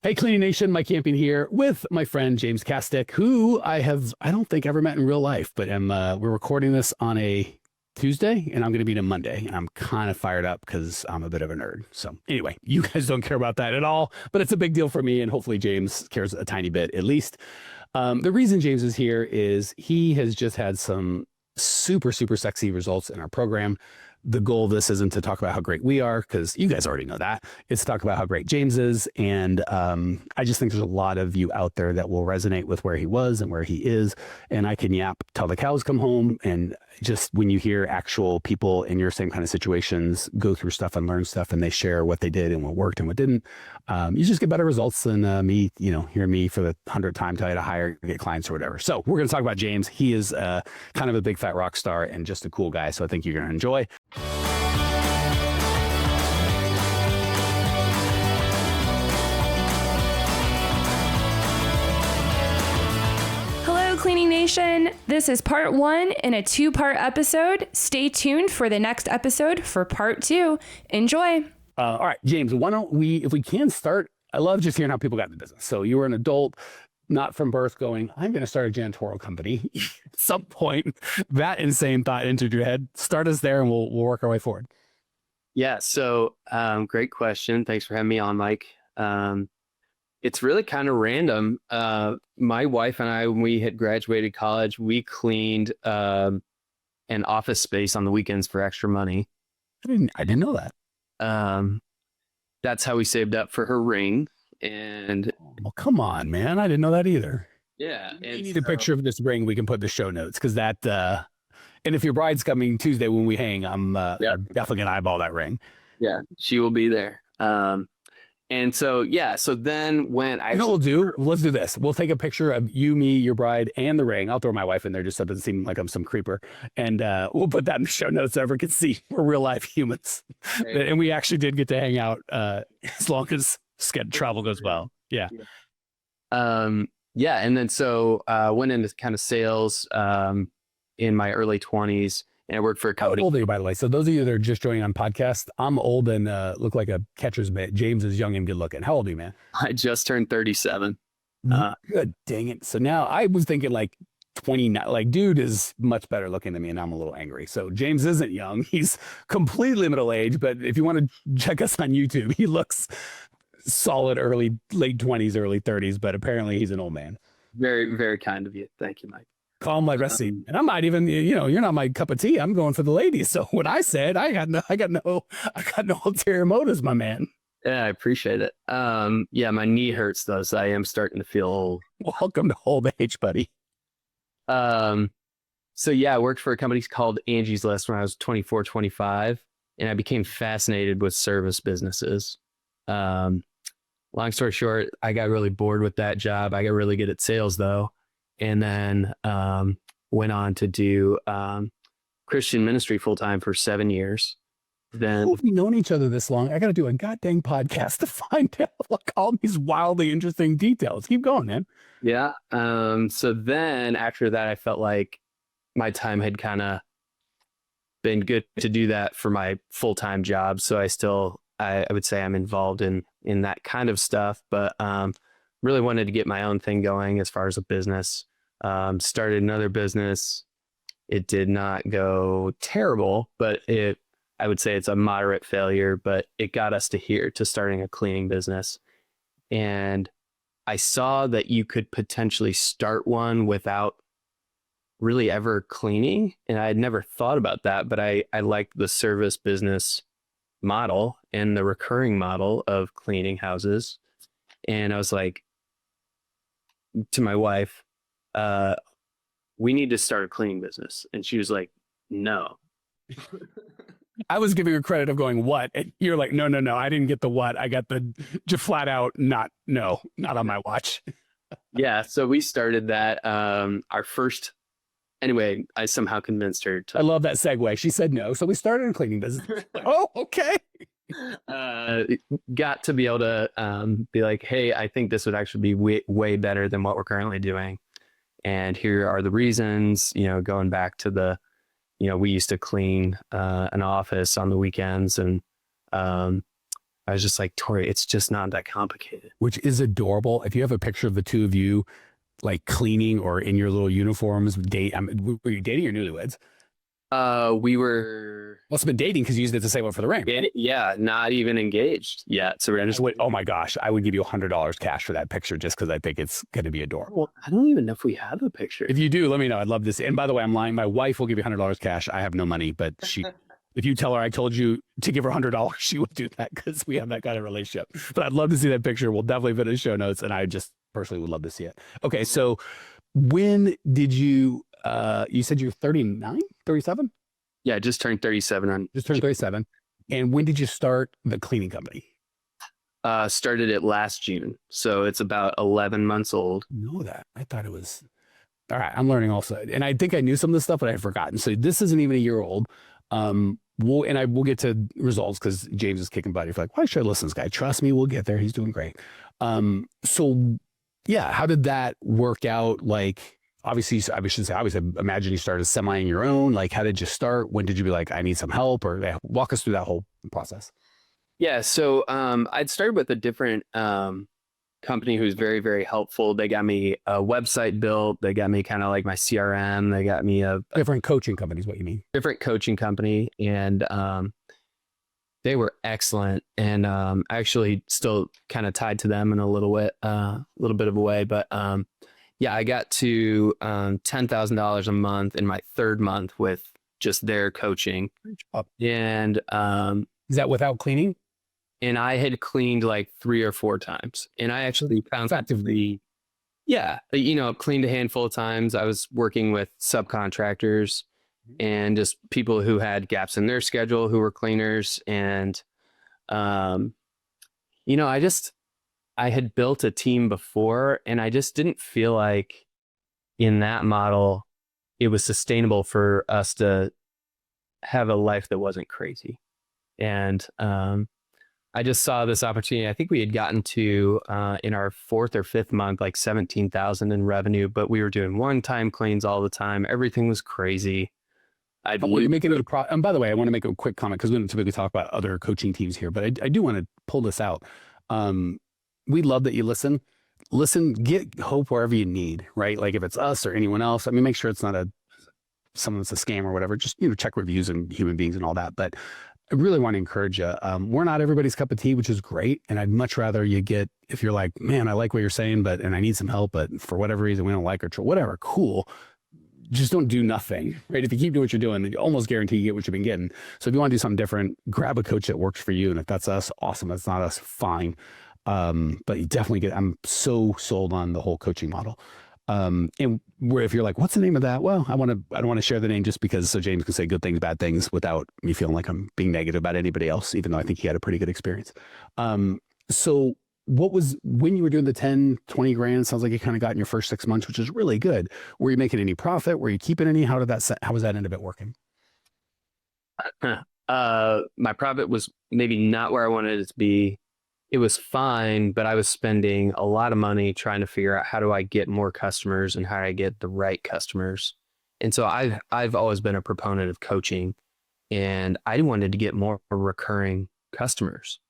Hey, Cleaning Nation, Mike Campion here with my friend James Castick, who I don't think ever met in real life, but we're recording this on a Tuesday and I'm going to meet him Monday. And I'm kind of fired up because I'm a bit of a nerd. So anyway, you guys don't care about that at all, but it's a big deal for me. And hopefully James cares a tiny bit at least. The reason James is here is he has just had some super, super sexy results in our program. The goal of this isn't to talk about how great we are, because you guys already know that. It's to talk about how great James is. And I just think there's a lot of you out there that will resonate with where he was and where he is. And I can yap till the cows come home. And just when you hear actual people in your same kind of situations go through stuff and learn stuff, and they share what they did and what worked and what didn't, you just get better results than me, hearing me for the 100th time tell you to hire, get clients or whatever. So we're going to talk about James. He is kind of a big fat rock star and just a cool guy. So I think you're going to enjoy. Cleaning Nation, this is part 1 in a 2-part episode. Stay tuned for the next episode for part 2. Enjoy. All right, James, why don't we, if we can start, I love just hearing how people got in the business. So you were an adult, not from birth, going, I'm going to start a janitorial company. At some point, that insane thought entered your head. Start us there and we'll work our way forward. Yeah, so great question. Thanks for having me on, Mike. It's really kind of random. My wife and I, when we had graduated college, we cleaned an office space on the weekends for extra money. I didn't know that. That's how we saved up for her ring. And come on, man. I didn't know that either. Yeah. We need a picture of this ring we can put in the show notes, because that, and if your bride's coming Tuesday when we hang, I'm definitely going to eyeball that ring. Yeah, she will be there. And so then when I... You know what we'll do? Let's do this. We'll take a picture of you, me, your bride, and the ring. I'll throw my wife in there just so it doesn't seem like I'm some creeper. And we'll put that in the show notes so everyone can see we're real life humans. Right. And we actually did get to hang out as long as travel goes well. Yeah. And then so went into kind of sales in my early 20s. And I worked for a company. How old are you, by the way? So those of you that are just joining on podcast, I'm old and look like a catcher's mitt. James is young and good looking. How old are you, man? I just turned 37. Good, dang it. So now I was thinking like 29, like dude is much better looking than me and I'm a little angry. So James isn't young. He's completely middle age, but if you want to check us on YouTube, he looks solid late 20s, early 30s, but apparently he's an old man. Very, very kind of you. Thank you, Mike. Call him like Rusty. And I'm not even, you're not my cup of tea. I'm going for the ladies. So what I said, I got no ulterior motives, my man. Yeah, I appreciate it. My knee hurts though, so I am starting to feel old. Welcome to old age, buddy. I worked for a company called Angie's List when I was 24, 25, and I became fascinated with service businesses. Long story short, I got really bored with that job. I got really good at sales though. And then went on to do Christian ministry full-time for 7 years. Then we've known each other this long. I got to do a goddamn podcast to find out like all these wildly interesting details. Keep going, man. Yeah. So then after that, I felt like my time had kind of been good to do that for my full-time job. So I would say I'm involved in that kind of stuff, but really wanted to get my own thing going as far as a business. Started another business. It did not go terrible, but I would say it's a moderate failure, but it got us to starting a cleaning business. And I saw that you could potentially start one without really ever cleaning. And I had never thought about that, but I liked the service business model and the recurring model of cleaning houses. And I was like, to my wife, we need to start a cleaning business. And she was like, no. I was giving her credit of going, what? And you're like, no. I didn't get the what. I got the just flat out, not on my watch. Yeah. So we started that. Anyway, I somehow convinced her to. I love that segue. She said no. So we started a cleaning business. Oh, okay. Got to be able to be like, hey, I think this would actually be way better than what we're currently doing. And here are the reasons, going back to we used to clean an office on the weekends and I was just like, Tori, it's just not that complicated. Which is adorable. If you have a picture of the two of you like cleaning or in your little uniforms, were you dating or newlyweds? We were, Must have been dating because you used it to save up for the ring. yeah, not even engaged yet. So we're just, Oh my gosh, I would give you $100 cash for that picture just because I think it's going to be adorable. well, I don't even know if we have a picture. If you do, let me know. I'd love to see. And by the way, I'm lying. My wife will give you $100 cash. I have no money, but if you tell her I told you to give her $100, she would do that because we have that kind of relationship. But I'd love to see that picture. We'll definitely put it in the show notes, and I just personally would love to see it. Okay, so when did you? You said you're 39, 37? Yeah, I just turned 37 on. Just turned 37. And when did you start the cleaning company? Started it last June, so it's about 11 months old. Know that. I thought it was. All right, I'm learning also, and I think I knew some of this stuff, but I had forgotten. So this isn't even a year old. We'll get to results because James is kicking butt. You're like, why should I listen to this guy? Trust me, we'll get there. He's doing great. So yeah, how did that work out? Like, obviously, I imagine you started semi on your own. Like, how did you start? When did you be like, I need some help? Or walk us through that whole process. Yeah, so I'd started with a different company who's very, very helpful. They got me a website built. They got me kind of like my CRM. They got me a Different coaching companies, what you mean? different coaching company, and they were excellent. And actually, still kind of tied to them in a little bit of a way. But yeah, I got to $10,000 a month in my third month with just their coaching, and Is that without cleaning? and I had cleaned like 3 or 4 times, and I actually found Effectively. yeah, cleaned a handful of times. I was working with subcontractors and just people who had gaps in their schedule who were cleaners. And, I had built a team before, and I just didn't feel like in that model, it was sustainable for us to have a life that wasn't crazy. And, I just saw this opportunity. I think we had gotten to in our 4th or 5th month, like 17,000 in revenue, but we were doing one-time cleans all the time. Everything was crazy. And by the way, I want to make a quick comment because we don't typically talk about other coaching teams here, but I do want to pull this out. We love that you listen. Get hope wherever you need, right? Like if it's us or anyone else, I mean, make sure it's not someone that's a scam or whatever. Just, check reviews and human beings and all that. But I really want to encourage you. We're not everybody's cup of tea, which is great. And I'd much rather you get, if you're like, man, I like what you're saying, and I need some help, but for whatever reason, we don't like it or whatever, cool. Just don't do nothing, right? If you keep doing what you're doing, you almost guarantee you get what you've been getting. So if you want to do something different, grab a coach that works for you. And if that's us, awesome. If that's not us, fine. But you definitely I'm so sold on the whole coaching model. And where if you're like, what's the name of that? Well, I don't want to share the name just because so James can say good things, bad things without me feeling like I'm being negative about anybody else, even though I think he had a pretty good experience. So when you were doing the 10, 20 grand, sounds like you kind of got in your first 6 months, which is really good. Were you making any profit? Were you keeping any? How was that end of it working? My profit was maybe not where I wanted it to be. It was fine, but I was spending a lot of money trying to figure out how do I get more customers and how do I get the right customers. And so I've always been a proponent of coaching, and I wanted to get more recurring customers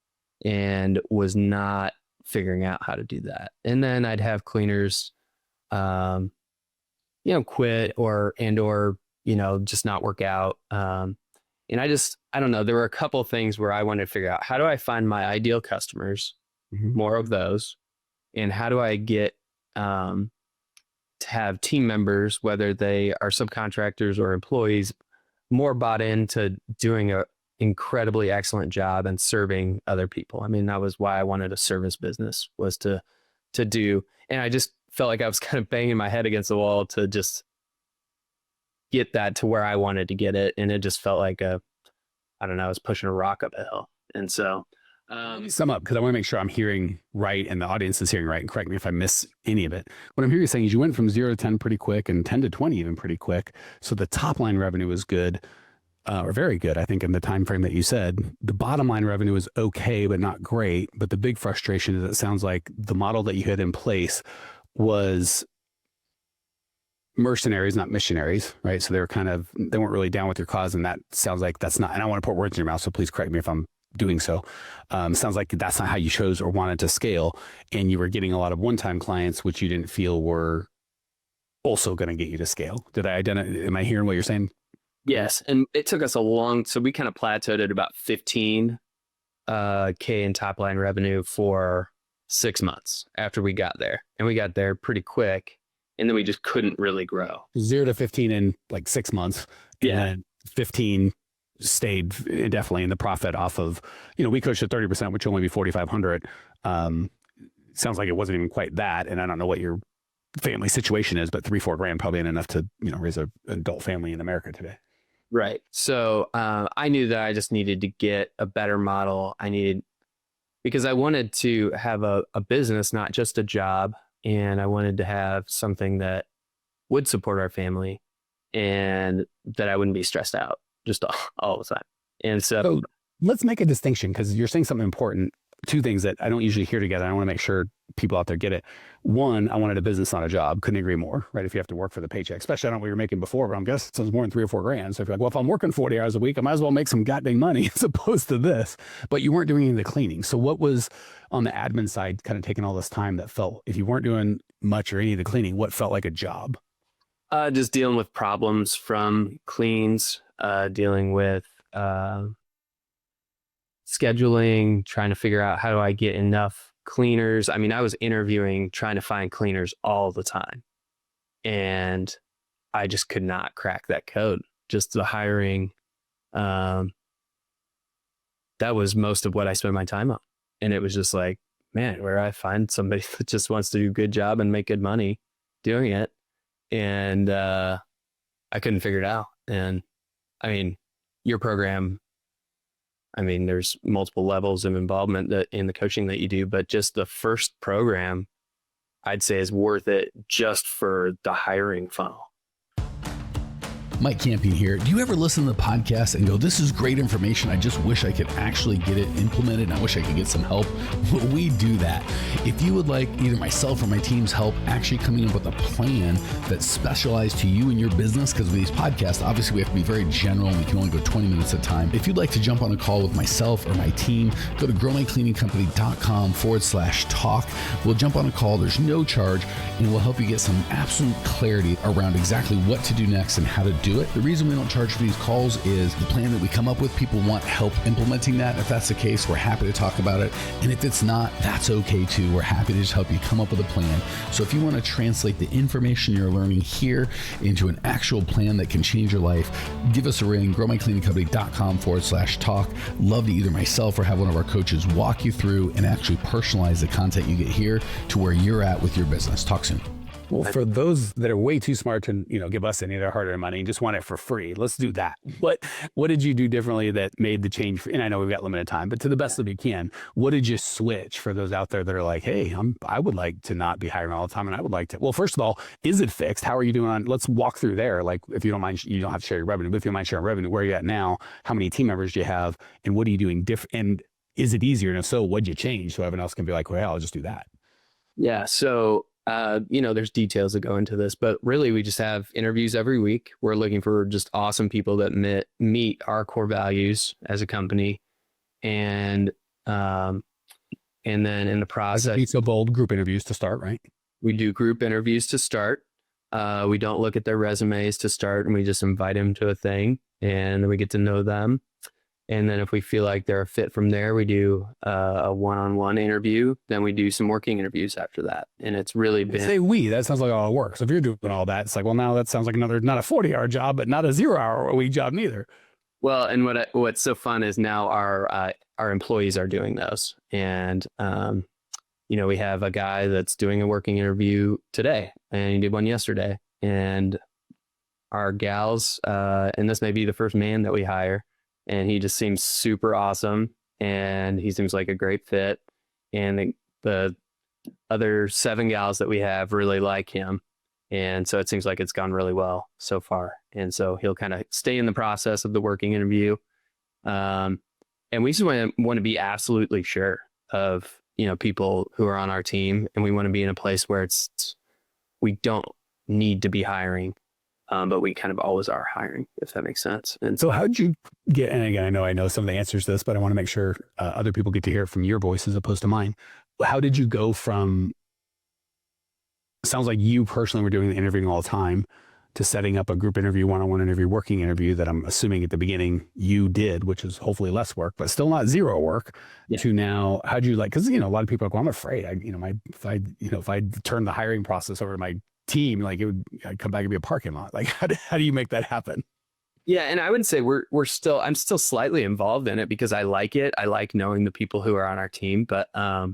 and was not figuring out how to do that. And then I'd have cleaners, quit or just not work out. And I don't know, there were a couple of things where I wanted to figure out how do I find my ideal customers, more of those, and how do I get to have team members, whether they are subcontractors or employees, more bought into doing an incredibly excellent job and serving other people. I mean, that was why I wanted a service business, was to do, and I just felt like I was kind of banging my head against the wall to just get that to where I wanted to get it. And it just felt like I was pushing a rock up a hill. And so, sum up, because I want to make sure I'm hearing right and the audience is hearing right, and correct me if I miss any of it. What I'm hearing you saying is you went from 0 to 10 pretty quick and 10 to 20 even pretty quick. So the top line revenue was good, or very good, I think, in the time frame that you said. The bottom line revenue was okay, but not great. But the big frustration is it sounds like the model that you had in place was mercenaries, not missionaries, right? So they weren't really down with your cause, and that sounds like that's not, and I don't want to put words in your mouth, so please correct me if I'm doing so. Sounds like that's not how you chose or wanted to scale. And you were getting a lot of one-time clients, which you didn't feel were also going to get you to scale. Did I identify? Am I hearing what you're saying? Yes. And it took us so we kind of plateaued at about 15 K in top line revenue for 6 months after we got there. And we got there pretty quick. And then we just couldn't really grow. 0 to 15 in like 6 months. And then 15 stayed definitely in the profit off of, we coached at 30%, which would only be 4,500. Sounds like it wasn't even quite that. And I don't know what your family situation is, but $3-4 grand probably ain't enough to, raise an adult family in America today. Right. So I knew that I just needed to get a better model. Because I wanted to have a business, not just a job. And I wanted to have something that would support our family and that I wouldn't be stressed out just all the time. And so let's make a distinction, because you're saying something important. Two things that I don't usually hear together. I want to make sure people out there get it. One, I wanted a business, not a job. Couldn't agree more, right? If you have to work for the paycheck, especially I don't know what you're making before, but I'm guessing it's more than $3 or $4 grand. So if you're like, well, if I'm working 40 hours a week, I might as well make some goddamn money as opposed to this. But you weren't doing any of the cleaning. So what was on the admin side kind of taking all this time that felt, if you weren't doing much or any of the cleaning, what felt like a job? Just dealing with problems from cleans, dealing with scheduling, trying to figure out how do I get enough cleaners. I mean, I was interviewing, trying to find cleaners all the time. And I just could not crack that code. Just the hiring. That was most of what I spent my time on. And it was just like, man, where I find somebody that just wants to do a good job and make good money doing it. And I couldn't figure it out. And I mean, your program, there's multiple levels of involvement in the coaching that you do, but just the first program, I'd say, is worth it just for the hiring funnel. Mike Campion here. Do you ever listen to the podcast and go, this is great information, I just wish I could actually get it implemented and I wish I could get some help? Well, we do that. If you would like either myself or my team's help actually coming up with a plan that's specialized to you and your business, because with these podcasts, obviously we have to be very general and we can only go 20 minutes at a time. If you'd like to jump on a call with myself or my team, go to growmycleaningcompany.com/talk. We'll jump on a call. There's no charge, and we'll help you get some absolute clarity around exactly what to do next and how to do it. The reason we don't charge for these calls is the plan that we come up with, people want help implementing that. If that's the case, we're happy to talk about it. And if it's not, that's okay too. We're happy to just help you come up with a plan. So if you want to translate the information you're learning here into an actual plan that can change your life, give us a ring, growmycleaningcompany.com/talk. Love to either myself or have one of our coaches walk you through and actually personalize the content you get here to where you're at with your business. Talk soon. Well, for those that are way too smart to, give us any of their hard-earned money and just want it for free, let's do that. What did you do differently that made the change? And I know we've got limited time, but to the best of you can, what did you switch for those out there that are like, hey, I would like to not be hiring all the time, and I would like to. Well, first of all, is it fixed? How are you doing on? Let's walk through there. Like, if you don't mind, you don't have to share your revenue, but if you don't mind sharing revenue, where are you at now? How many team members do you have? And what are you doing different? And is it easier? And if so, what'd you change? So everyone else can be like, well, I'll just do that. Yeah. So there's details that go into this, but really we just have interviews every week. We're looking for just awesome people that meet our core values as a company. And then in the process, be so bold, group interviews to start, right? We do group interviews to start. We don't look at their resumes to start, and we just invite them to a thing, and then we get to know them. And then if we feel like they're a fit from there, we do a one-on-one interview. Then we do some working interviews after that. And it's really been... Say we, that sounds like all it works. If you're doing all that, it's like, well, now that sounds like another, not a 40-hour job, but not a 0-hour-a-week job neither. Well, and what's so fun is now our employees are doing those. And, we have a guy that's doing a working interview today, and he did one yesterday. And our gals, and this may be the first man that we hire, and he just seems super awesome, and he seems like a great fit. And the other 7 gals that we have really like him. And so it seems like it's gone really well so far. And so he'll kind of stay in the process of the working interview. And we just want to be absolutely sure of, people who are on our team. And we want to be in a place where we don't need to be hiring. But we kind of always are hiring, if that makes sense. And So how'd you get, and again, I know some of the answers to this, but I want to make sure other people get to hear it from your voice as opposed to mine. How did you go from, sounds like you personally were doing the interviewing all the time, to setting up a group interview, one-on-one interview, working interview that I'm assuming at the beginning you did, which is hopefully less work, but still not zero work, to now, how'd you like, cause a lot of people are like, well, I'm afraid if I turn the hiring process over to my team, like I'd come back and be a parking lot. Like, how do you make that happen? yeah, and I would say I'm still slightly involved in it because I like it. I like knowing the people who are on our team, but, I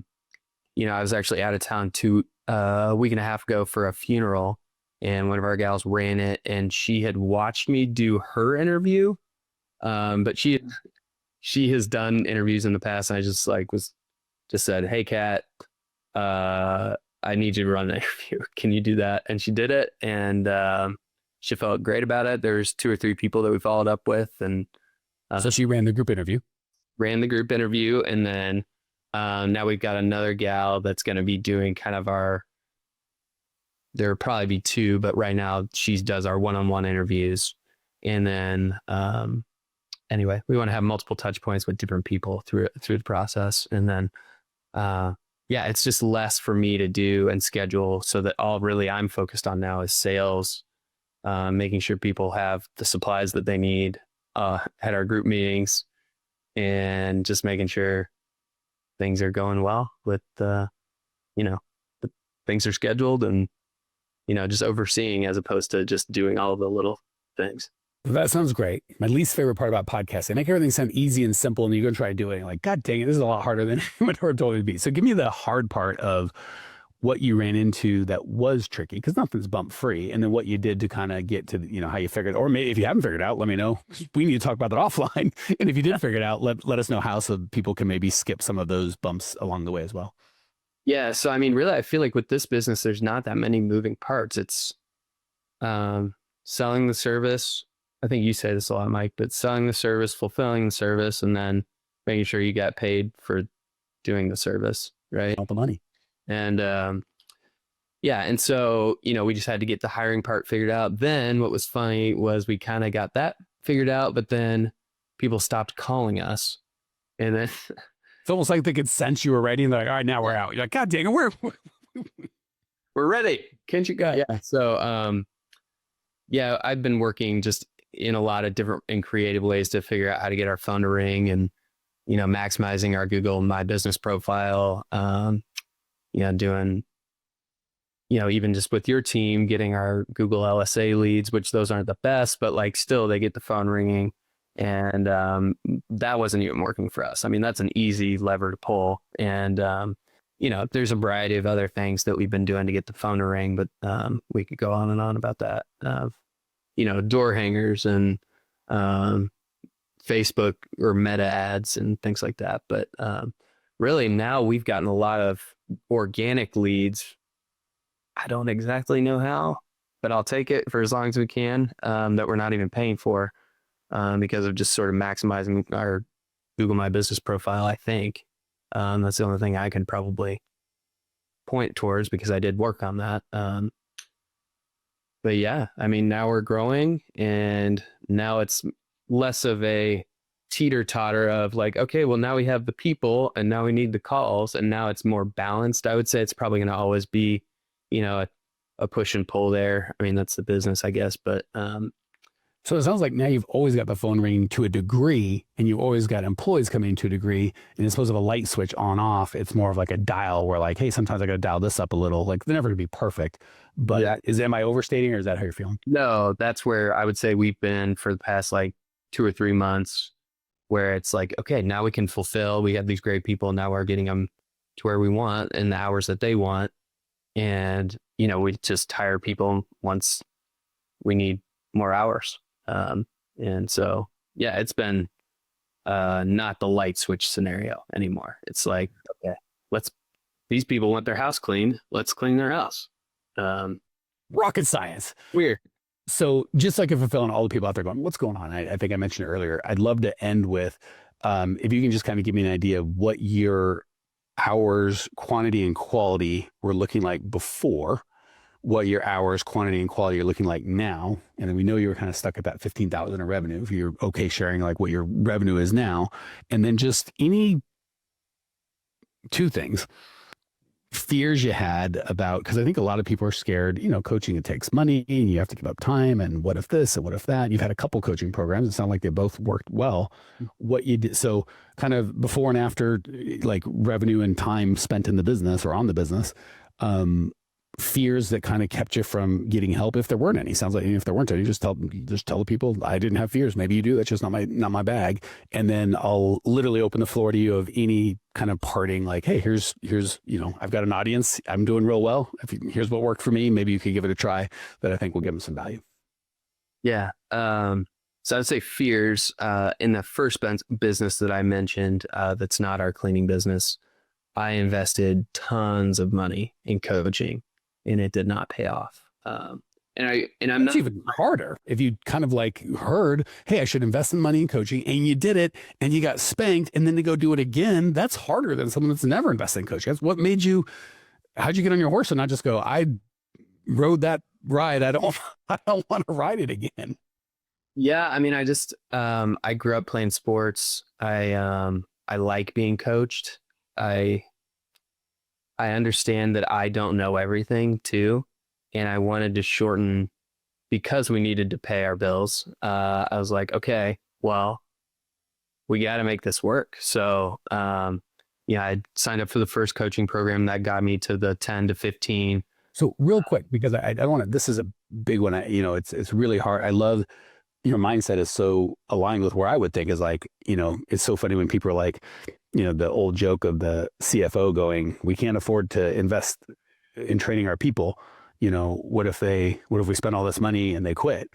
was actually out of town a week and a half ago for a funeral, and one of our gals ran it, and she had watched me do her interview. But she has done interviews in the past. And I just said, "Hey, Kat, I need you to run an interview. Can you do that?" And she did it, and she felt great about it. There's 2 or 3 people that we followed up with, and So she ran the group interview. And then now we've got another gal that's going to be doing kind of there'll probably be 2, but right now she does our one-on-one interviews. And then, anyway, we want to have multiple touch points with different people through the process. And then, it's just less for me to do and schedule, so that all really I'm focused on now is sales, making sure people have the supplies that they need, at our group meetings, and just making sure things are going well with, the things are scheduled, and, just overseeing as opposed to just doing all of the little things. That sounds great. My least favorite part about podcasting, make everything sound easy and simple, and you go try to do it. And like, God dang it, this is a lot harder than what it would totally be. So give me the hard part of what you ran into that was tricky, because nothing's bump free. And then what you did to kind of get to, how you figured, or maybe if you haven't figured it out, let me know. We need to talk about that offline. And if you did figure it out, let us know how, so people can maybe skip some of those bumps along the way as well. Yeah. So, really, I feel like with this business, there's not that many moving parts. It's selling the service. I think you say this a lot, Mike, but selling the service, fulfilling the service, and then making sure you got paid for doing the service, right? All the money. And and so, we just had to get the hiring part figured out. Then what was funny was we kind of got that figured out, but then people stopped calling us. And then it's almost like they could sense you were ready, and they're like, all right, now we're out. You're like, God dang it, we're ready. Can't you guys? Yeah. So, I've been working just in a lot of different and creative ways to figure out how to get our phone to ring, and, maximizing our Google My Business profile, doing, even just with your team, getting our Google LSA leads, which those aren't the best, but like still they get the phone ringing. And that wasn't even working for us. That's an easy lever to pull. And, there's a variety of other things that we've been doing to get the phone to ring, but we could go on and on about that. Door hangers and Facebook or meta ads and things like that. But really now we've gotten a lot of organic leads. I don't exactly know how, but I'll take it for as long as we can, that we're not even paying for, because of just sort of maximizing our Google My Business profile, I think. That's the only thing I can probably point towards, because I did work on that. But yeah, now we're growing, and now it's less of a teeter-totter of like, okay, well, now we have the people and now we need the calls, and now it's more balanced. I would say it's probably going to always be, a push and pull there. That's the business, I guess. But so it sounds like now you've always got the phone ringing to a degree, and you've always got employees coming to a degree, and it's supposed to have a light switch on off. It's more of like a dial where like, hey, sometimes I got to dial this up a little. Like, they're never going to be perfect, but am I overstating, or is that how you're feeling? No, that's where I would say we've been for the past like 2 or 3 months, where it's like, okay, now we can fulfill. We have these great people. Now we're getting them to where we want in the hours that they want. And, we just hire people once we need more hours. And so, it's been not the light switch scenario anymore. It's like, okay, these people want their house cleaned. Let's clean their house. Rocket science. Weird. So just like if fulfilling all the people out there going, what's going on? I think I mentioned it earlier. I'd love to end with, if you can just kind of give me an idea of what your hours, quantity and quality were looking like before, what your hours, quantity, and quality are looking like now. And then we know you were kind of stuck at that 15,000 in revenue. If you're okay sharing like what your revenue is now, and then just any two things. Fears you had about, because I think a lot of people are scared, coaching, it takes money and you have to give up time. And what if this and what if that? You've had a couple coaching programs. It sounded like they both worked well. What you did, so kind of before and after, like revenue and time spent in the business or on the business, fears that kind of kept you from getting help if there weren't any. Sounds like if there weren't any, just tell the people I didn't have fears. Maybe you do. That's just not my bag. And then I'll literally open the floor to you of any kind of parting, like, hey, here's I've got an audience. I'm doing real well. Here's what worked for me. Maybe you could give it a try that I think will give them some value. Yeah. So I would say fears in the first business that I mentioned, that's not our cleaning business. I invested tons of money in coaching, and it did not pay off. And I'm not even harder. If you kind of like heard, hey, I should invest in money in coaching, and you did it, and you got spanked, and then to go do it again, that's harder than someone that's never invested in coaching. That's what made you. How'd you get on your horse and not just go? I rode that ride. I don't want to ride it again. Yeah, I mean, I just I grew up playing sports. I like being coached. I understand that I don't know everything too. And I wanted to shorten, because we needed to pay our bills. I was like, okay, well, we got to make this work. So, I signed up for the first coaching program that got me to the 10 to 15. So real quick, because I don't want to, this is a big one. It's really hard. I love your mindset is so aligned with where I would think is like, it's so funny when people are like, the old joke of the CFO going, we can't afford to invest in training our people. What if we spend all this money and they quit?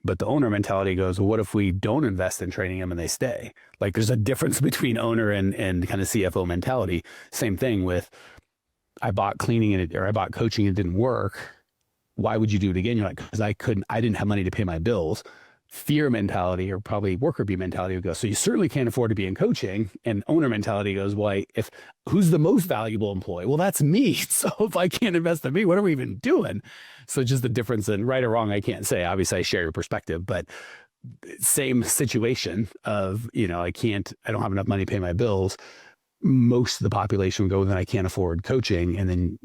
But the owner mentality goes, well, what if we don't invest in training them and they stay? Like there's a difference between owner and kind of CFO mentality. Same thing with, I bought cleaning or I bought coaching and it didn't work. Why would you do it again? You're like, because I didn't have money to pay my bills. Fear mentality, or probably worker bee mentality, would go, so you certainly can't afford to be in coaching. And owner mentality goes, well, who's the most valuable employee? Well, that's me. So if I can't invest in me, what are we even doing? So just the difference in right or wrong, I can't say. Obviously, I share your perspective, but same situation of, I don't have enough money to pay my bills. Most of the population would go, then I can't afford coaching. And then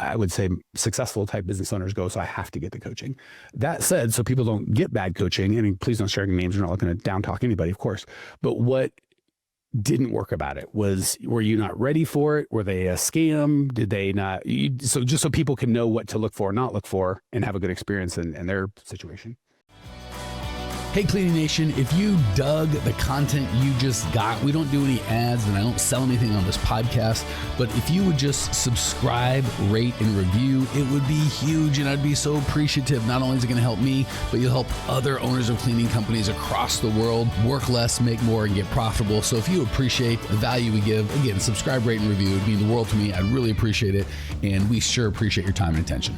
I would say successful type business owners go, so I have to get the coaching. That said, so people don't get bad coaching, I mean, please don't share names. We're not looking to down talk anybody, of course. But what didn't work about it were you not ready for it? Were they a scam? Did they not? So just so people can know what to look for, not look for, and have a good experience in their situation. Hey, Cleaning Nation, if you dug the content you just got, we don't do any ads and I don't sell anything on this podcast, but if you would just subscribe, rate, and review, it would be huge and I'd be so appreciative. Not only is it going to help me, but you'll help other owners of cleaning companies across the world work less, make more, and get profitable. So if you appreciate the value we give, again, subscribe, rate, and review. It would mean the world to me. I'd really appreciate it. And we sure appreciate your time and attention.